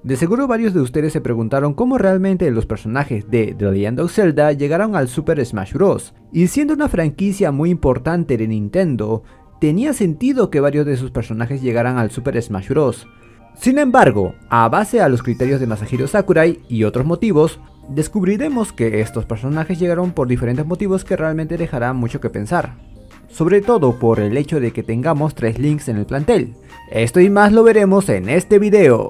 De seguro varios de ustedes se preguntaron cómo realmente los personajes de The Legend of Zelda llegaron al Super Smash Bros. Y siendo una franquicia muy importante de Nintendo, tenía sentido que varios de sus personajes llegaran al Super Smash Bros. Sin embargo, a base a los criterios de Masahiro Sakurai y otros motivos, descubriremos que estos personajes llegaron por diferentes motivos que realmente dejarán mucho que pensar. Sobre todo por el hecho de que tengamos 3 Links en el plantel. Esto y más lo veremos en este video.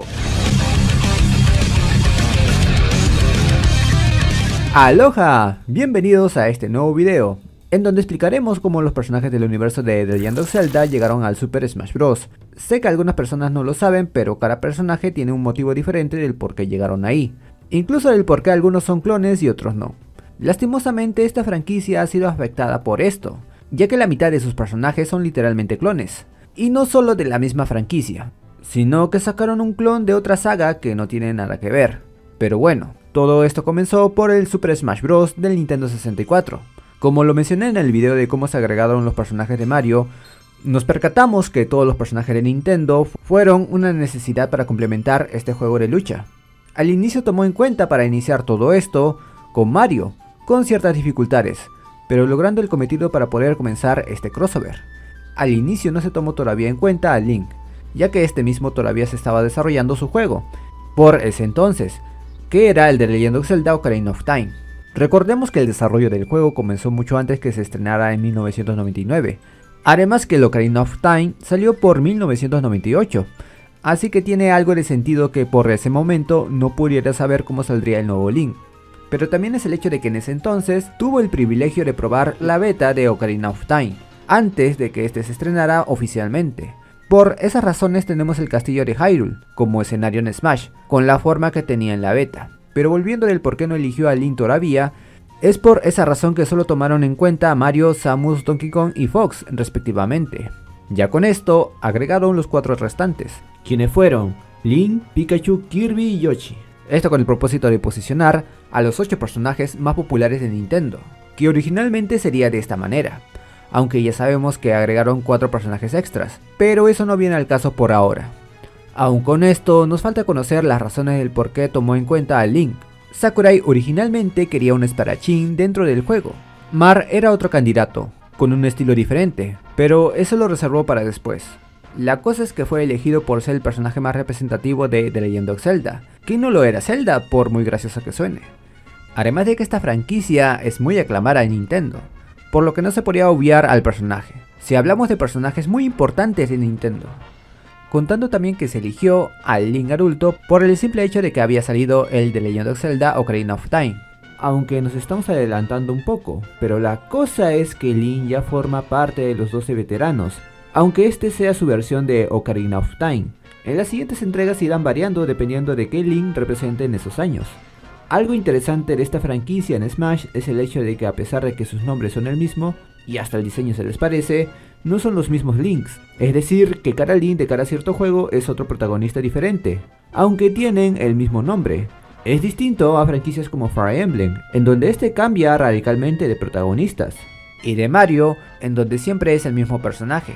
¡Aloha! Bienvenidos a este nuevo video, en donde explicaremos cómo los personajes del universo de The Legend of Zelda llegaron al Super Smash Bros. Sé que algunas personas no lo saben, pero cada personaje tiene un motivo diferente del por qué llegaron ahí. Incluso del por qué algunos son clones y otros no. Lastimosamente esta franquicia ha sido afectada por esto, ya que la mitad de sus personajes son literalmente clones. Y no solo de la misma franquicia, sino que sacaron un clon de otra saga que no tiene nada que ver. Pero bueno, todo esto comenzó por el Super Smash Bros. Del Nintendo 64. Como lo mencioné en el video de cómo se agregaron los personajes de Mario, nos percatamos que todos los personajes de Nintendo fueron una necesidad para complementar este juego de lucha. Al inicio tomó en cuenta para iniciar todo esto con Mario, con ciertas dificultades, pero logrando el cometido para poder comenzar este crossover. Al inicio no se tomó todavía en cuenta a Link, ya que este mismo todavía se estaba desarrollando su juego, por ese entonces, que era el de Legend of Zelda Ocarina of Time. Recordemos que el desarrollo del juego comenzó mucho antes que se estrenara en 1999, además que el Ocarina of Time salió por 1998, así que tiene algo de sentido que por ese momento no pudiera saber cómo saldría el nuevo Link. Pero también es el hecho de que en ese entonces tuvo el privilegio de probar la beta de Ocarina of Time, antes de que este se estrenara oficialmente. Por esas razones tenemos el castillo de Hyrule como escenario en Smash, con la forma que tenía en la beta. Pero volviendo del por qué no eligió a Link todavía, es por esa razón que solo tomaron en cuenta a Mario, Samus, Donkey Kong y Fox respectivamente. Ya con esto agregaron los 4 restantes, quienes fueron Link, Pikachu, Kirby y Yoshi. Esto con el propósito de posicionar a los 8 personajes más populares de Nintendo, que originalmente sería de esta manera. Aunque ya sabemos que agregaron 4 personajes extras, pero eso no viene al caso por ahora. Aún con esto, nos falta conocer las razones del por qué tomó en cuenta a Link. Sakurai originalmente quería un espadachín dentro del juego. Mar era otro candidato, con un estilo diferente, pero eso lo reservó para después. La cosa es que fue elegido por ser el personaje más representativo de The Legend of Zelda, que no lo era Zelda por muy gracioso que suene. Además de que esta franquicia es muy aclamada en Nintendo, por lo que no se podía obviar al personaje, si hablamos de personajes muy importantes de Nintendo. Contando también que se eligió al Link adulto por el simple hecho de que había salido el de Legend of Zelda Ocarina of Time. Aunque nos estamos adelantando un poco, pero la cosa es que Link ya forma parte de los 12 veteranos, aunque este sea su versión de Ocarina of Time. En las siguientes entregas irán variando dependiendo de qué Link represente en esos años. Algo interesante de esta franquicia en Smash es el hecho de que a pesar de que sus nombres son el mismo, y hasta el diseño se les parece, no son los mismos Links. Es decir, que cada Link de cada cierto juego es otro protagonista diferente, aunque tienen el mismo nombre. Es distinto a franquicias como Fire Emblem, en donde este cambia radicalmente de protagonistas, y de Mario, en donde siempre es el mismo personaje.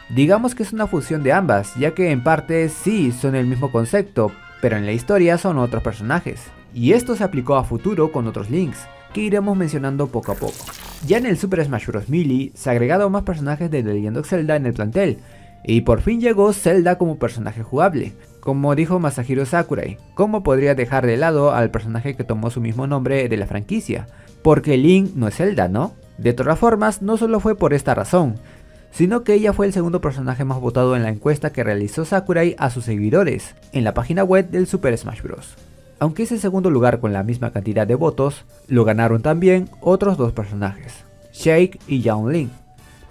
Digamos que es una fusión de ambas, ya que en parte sí son el mismo concepto, pero en la historia son otros personajes. Y esto se aplicó a futuro con otros Links, que iremos mencionando poco a poco. Ya en el Super Smash Bros. Melee se agregaron más personajes de The Legend of Zelda en el plantel, y por fin llegó Zelda como personaje jugable. Como dijo Masahiro Sakurai, ¿cómo podría dejar de lado al personaje que tomó su mismo nombre de la franquicia? Porque Link no es Zelda, ¿no? De todas formas, no solo fue por esta razón, sino que ella fue el segundo personaje más votado en la encuesta que realizó Sakurai a sus seguidores, en la página web del Super Smash Bros. Aunque ese segundo lugar con la misma cantidad de votos, lo ganaron también otros 2 personajes, Sheik y Yao Lin.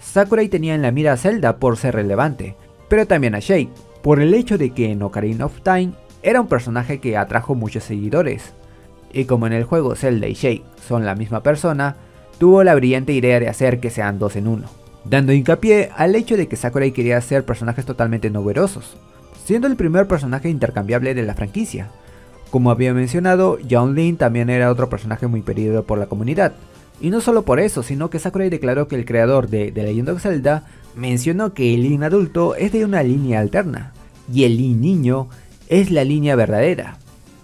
Sakurai tenía en la mira a Zelda por ser relevante, pero también a Sheik, por el hecho de que en Ocarina of Time era un personaje que atrajo muchos seguidores. Y como en el juego Zelda y Sheik son la misma persona, tuvo la brillante idea de hacer que sean 2 en 1, dando hincapié al hecho de que Sakurai quería hacer personajes totalmente novedosos, siendo el primer personaje intercambiable de la franquicia. Como había mencionado, Yao Lin también era otro personaje muy pedido por la comunidad. Y no solo por eso, sino que Sakurai declaró que el creador de The Legend of Zelda mencionó que el Link adulto es de una línea alterna, y el Link niño es la línea verdadera.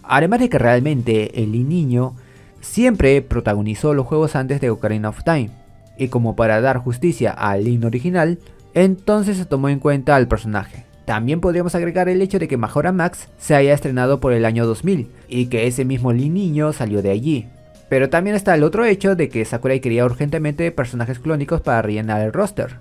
Además de que realmente el Link niño siempre protagonizó los juegos antes de Ocarina of Time, y como para dar justicia al Link original, entonces se tomó en cuenta al personaje. También podríamos agregar el hecho de que Majora Max se haya estrenado por el año 2000 y que ese mismo Link niño salió de allí. Pero también está el otro hecho de que Sakurai quería urgentemente personajes clónicos para rellenar el roster.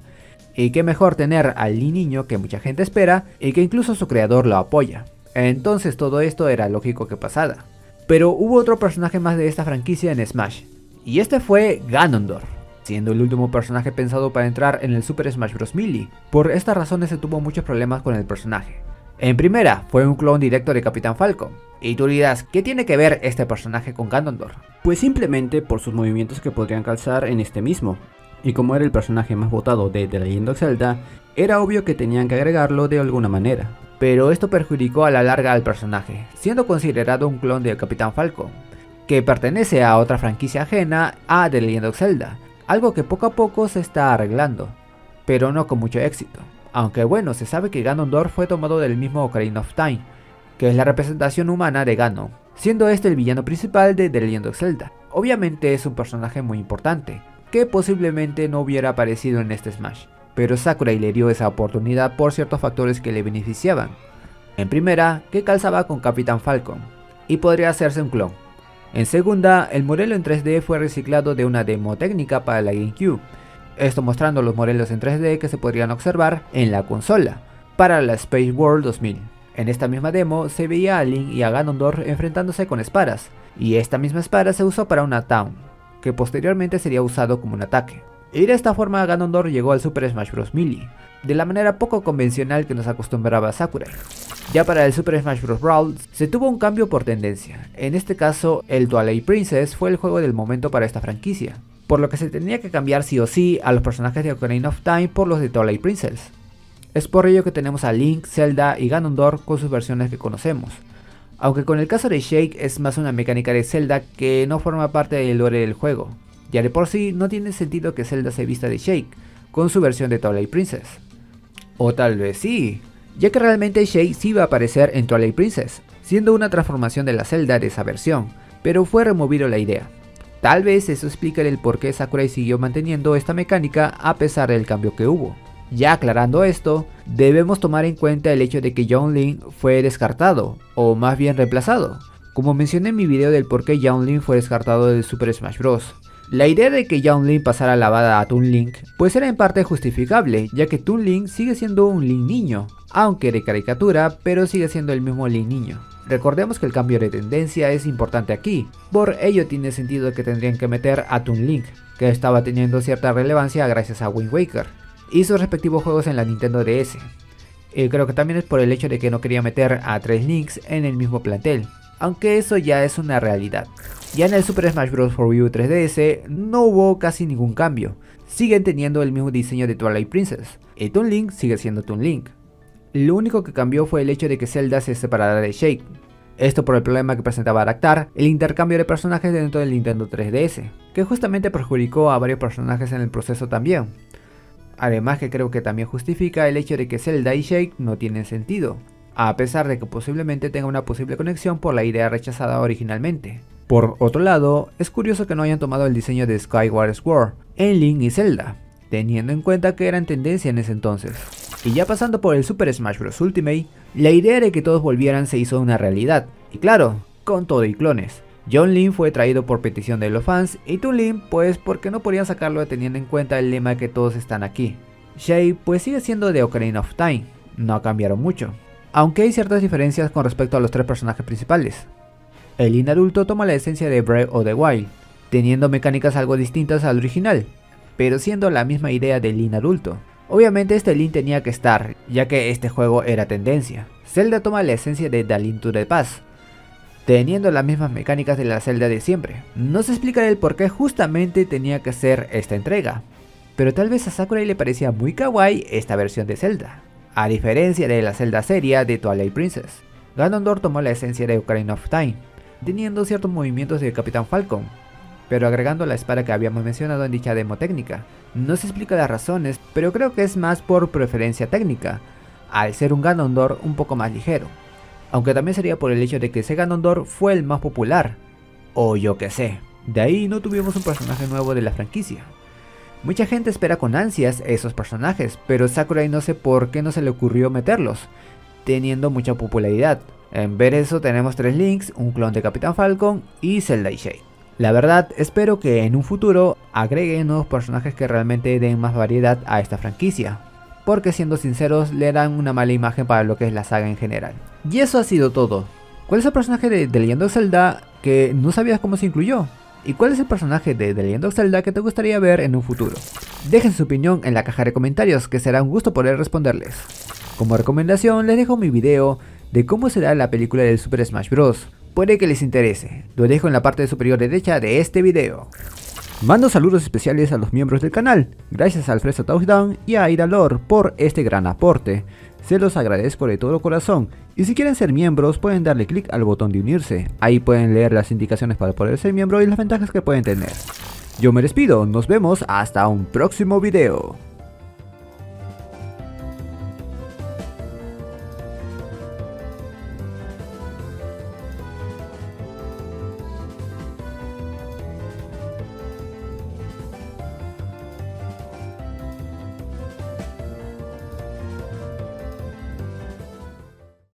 Y qué mejor tener al Link niño que mucha gente espera y que incluso su creador lo apoya. Entonces todo esto era lógico que pasara. Pero hubo otro personaje más de esta franquicia en Smash, y este fue Ganondorf, siendo el último personaje pensado para entrar en el Super Smash Bros. Melee. Por estas razones se tuvo muchos problemas con el personaje. En primera, fue un clon directo de Capitán Falcon. Y tú dirás, ¿qué tiene que ver este personaje con Ganondorf? Pues simplemente por sus movimientos que podrían calzar en este mismo. Y como era el personaje más votado de The Legend of Zelda, era obvio que tenían que agregarlo de alguna manera. Pero esto perjudicó a la larga al personaje, siendo considerado un clon de Capitán Falcon, que pertenece a otra franquicia ajena a The Legend of Zelda, algo que poco a poco se está arreglando, pero no con mucho éxito. Aunque bueno, se sabe que Ganondorf fue tomado del mismo Ocarina of Time, que es la representación humana de Ganon, siendo este el villano principal de The Legend of Zelda. Obviamente es un personaje muy importante, que posiblemente no hubiera aparecido en este Smash, pero Sakurai le dio esa oportunidad por ciertos factores que le beneficiaban. En primera, que calzaba con Capitán Falcon, y podría hacerse un clon. En segunda, el modelo en 3D fue reciclado de una demo técnica para la GameCube, esto mostrando los modelos en 3D que se podrían observar en la consola, para la Space World 2000. En esta misma demo se veía a Link y a Ganondorf enfrentándose con espadas, y esta misma espada se usó para una Town, que posteriormente sería usado como un ataque. Y de esta forma Ganondorf llegó al Super Smash Bros. Melee, de la manera poco convencional que nos acostumbraba Sakurai. Ya para el Super Smash Bros. Brawl se tuvo un cambio por tendencia, en este caso el Twilight Princess fue el juego del momento para esta franquicia, por lo que se tenía que cambiar sí o sí a los personajes de Ocarina of Time por los de Twilight Princess. Es por ello que tenemos a Link, Zelda y Ganondorf con sus versiones que conocemos, aunque con el caso de Sheik es más una mecánica de Zelda que no forma parte del lore del juego. Ya de por sí no tiene sentido que Zelda se vista de Sheik, con su versión de Twilight Princess. O tal vez sí, ya que realmente Sheik sí va a aparecer en Twilight Princess, siendo una transformación de la Zelda de esa versión, pero fue removido la idea. Tal vez eso explica el por qué Sakurai siguió manteniendo esta mecánica a pesar del cambio que hubo. Ya aclarando esto, debemos tomar en cuenta el hecho de que Young Link fue descartado, o más bien reemplazado, como mencioné en mi video del por qué Young Link fue descartado del Super Smash Bros. La idea de que Young Link pasara la bada a Toon Link pues era en parte justificable, ya que Toon Link sigue siendo un Link niño, aunque de caricatura, pero sigue siendo el mismo Link niño. Recordemos que el cambio de tendencia es importante aquí, por ello tiene sentido que tendrían que meter a Toon Link, que estaba teniendo cierta relevancia gracias a Wind Waker y sus respectivos juegos en la Nintendo DS. Y creo que también es por el hecho de que no quería meter a 3 Links en el mismo plantel, aunque eso ya es una realidad. Ya en el Super Smash Bros. For Wii U 3DS no hubo casi ningún cambio, siguen teniendo el mismo diseño de Twilight Princess, y Toon Link sigue siendo Toon Link. Lo único que cambió fue el hecho de que Zelda se separara de Sheik, esto por el problema que presentaba adaptar el intercambio de personajes dentro del Nintendo 3DS, que justamente perjudicó a varios personajes en el proceso también. Además que creo que también justifica el hecho de que Zelda y Sheik no tienen sentido, a pesar de que posiblemente tenga una posible conexión por la idea rechazada originalmente. Por otro lado, es curioso que no hayan tomado el diseño de Skyward Sword en Link y Zelda, teniendo en cuenta que eran tendencia en ese entonces. Y ya pasando por el Super Smash Bros. Ultimate, la idea de que todos volvieran se hizo una realidad, y claro, con todo y clones. Young Link fue traído por petición de los fans, y Toon Link pues porque no podían sacarlo teniendo en cuenta el lema que todos están aquí. Sheik pues sigue siendo de Ocarina of Time, no cambiaron mucho, aunque hay ciertas diferencias con respecto a los tres personajes principales. El Link adulto toma la esencia de Breath of the Wild, teniendo mecánicas algo distintas al original, pero siendo la misma idea del Link adulto. Obviamente este Link tenía que estar, ya que este juego era tendencia. Zelda toma la esencia de The Link to the Past, teniendo las mismas mecánicas de la Zelda de siempre. No se explica el por qué justamente tenía que ser esta entrega, pero tal vez a Sakurai le parecía muy kawaii esta versión de Zelda, a diferencia de la Zelda seria de Twilight Princess. Ganondorf tomó la esencia de Ocarina of Time, teniendo ciertos movimientos de Capitán Falcon, pero agregando la espada que habíamos mencionado en dicha demo técnica. No se explica las razones, pero creo que es más por preferencia técnica, al ser un Ganondorf un poco más ligero. aunque también sería por el hecho de que Sega Ganondorf fue el más popular, o yo que sé. De ahí no tuvimos un personaje nuevo de la franquicia. Mucha gente espera con ansias esos personajes, pero Sakurai no sé por qué no se le ocurrió meterlos, teniendo mucha popularidad. En ver eso tenemos 3 Links, un clon de Capitán Falcon y Zelda y Shade. La verdad, espero que en un futuro agreguen nuevos personajes que realmente den más variedad a esta franquicia, porque siendo sinceros le dan una mala imagen para lo que es la saga en general. Y eso ha sido todo. ¿Cuál es el personaje de The Legend of Zelda que no sabías cómo se incluyó? ¿Y cuál es el personaje de The Legend of Zelda que te gustaría ver en un futuro? Dejen su opinión en la caja de comentarios, que será un gusto poder responderles. Como recomendación les dejo mi video de cómo será la película del Super Smash Bros. Puede que les interese, lo dejo en la parte superior derecha de este video. Mando saludos especiales a los miembros del canal, gracias a Alfredo Touchdown y a Ira Lore por este gran aporte. Se los agradezco de todo corazón, y si quieren ser miembros pueden darle clic al botón de unirse, ahí pueden leer las indicaciones para poder ser miembro y las ventajas que pueden tener. Yo me despido, nos vemos hasta un próximo video.